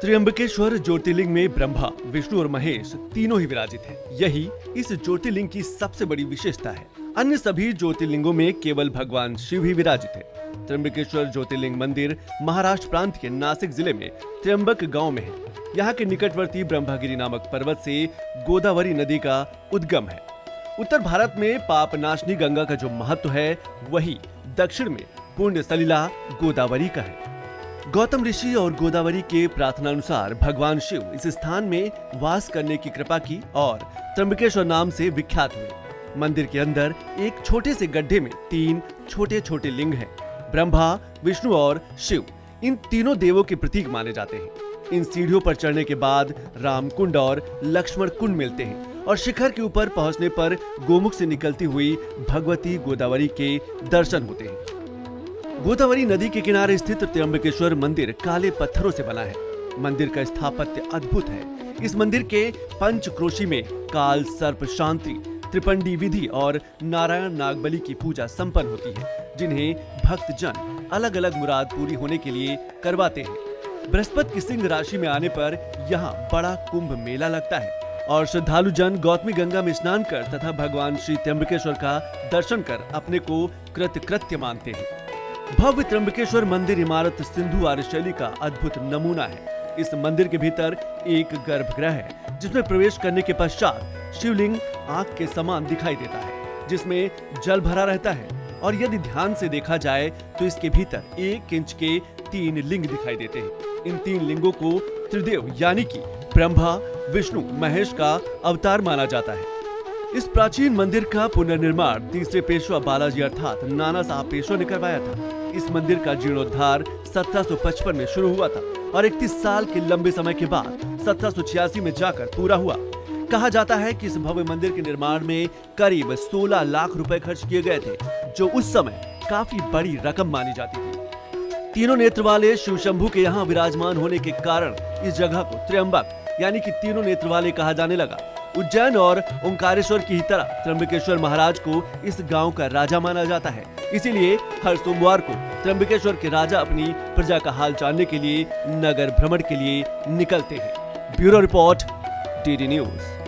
त्र्यंबकेश्वर ज्योतिर्लिंग में ब्रह्मा, विष्णु और महेश तीनों ही विराजित हैं। यही इस ज्योतिर्लिंग की सबसे बड़ी विशेषता है। अन्य सभी ज्योतिर्लिंगों में केवल भगवान शिव ही विराजित है। त्र्यंबकेश्वर ज्योतिर्लिंग मंदिर महाराष्ट्र प्रांत के नासिक जिले में त्र्यंबक गांव में है। यहाँ के निकटवर्ती ब्रह्मगिरी नामक पर्वत से गोदावरी नदी का उद्गम है। उत्तर भारत में पापनाशनी गंगा का जो महत्व है, वही दक्षिण में पुण्य सलिला गोदावरी का है। गौतम ऋषि और गोदावरी के प्रार्थनानुसार भगवान शिव इस स्थान में वास करने की कृपा की और त्र्यंबकेश्वर नाम से विख्यात हुए। मंदिर के अंदर एक छोटे से गड्ढे में 3 छोटे छोटे लिंग हैं। ब्रह्मा, विष्णु और शिव इन तीनों देवों के प्रतीक माने जाते हैं। इन सीढ़ियों पर चढ़ने के बाद राम कुंड और लक्ष्मण कुंड मिलते हैं और शिखर के ऊपर पहुंचने पर गोमुख से निकलती हुई भगवती गोदावरी के दर्शन होते हैं। गोदावरी नदी के किनारे स्थित त्र्यंबकेश्वर मंदिर काले पत्थरों से बना है। मंदिर का स्थापत्य अद्भुत है। इस मंदिर के पंचक्रोशी में काल सर्प शांति, त्रिपंडी विधि और नारायण नागबली की पूजा संपन्न होती है, जिन्हें भक्त जन अलग अलग मुराद पूरी होने के लिए करवाते हैं। बृहस्पति की सिंह राशि में आने पर यहाँ बड़ा कुंभ मेला लगता है और श्रद्धालु जन गौतमी गंगा में स्नान कर तथा भगवान श्री त्र्यंबकेश्वर का दर्शन कर अपने को कृतकृत्य मानते हैं। भव्य त्र्यंबकेश्वर मंदिर इमारत सिंधु आर्य शैली का अद्भुत नमूना है। इस मंदिर के भीतर एक गर्भगृह है, जिसमें प्रवेश करने के पश्चात शिवलिंग आग के समान दिखाई देता है, जिसमें जल भरा रहता है। और यदि ध्यान से देखा जाए तो इसके भीतर 1 इंच के 3 लिंग दिखाई देते हैं। इन 3 लिंगों को त्रिदेव यानी कि ब्रह्मा, विष्णु, महेश का अवतार माना जाता है। इस प्राचीन मंदिर का पुनर्निर्माण तीसरे पेशवा बालाजी अर्थात नाना साहब पेशवा ने करवाया था। इस मंदिर का जीर्णोद्धार 1755 में शुरू हुआ था और 31 साल के लंबे समय के बाद 1786 में जाकर पूरा हुआ। कहा जाता है कि इस भव्य मंदिर के निर्माण में करीब 16 लाख रुपए खर्च किए गए थे, जो उस समय काफी बड़ी रकम मानी जाती थी। तीनों नेत्र वाले शिव शंभू के यहाँ विराजमान होने के कारण इस जगह को त्र्यंबक यानी कि तीनों नेत्र वाले कहा जाने लगा। उज्जैन और ओंकारेश्वर की ही तरह त्र्यंबकेश्वर महाराज को इस गांव का राजा माना जाता है। इसीलिए हर सोमवार को त्र्यंबकेश्वर के राजा अपनी प्रजा का हाल जानने के लिए नगर भ्रमण के लिए निकलते हैं। Bureau report, DD news.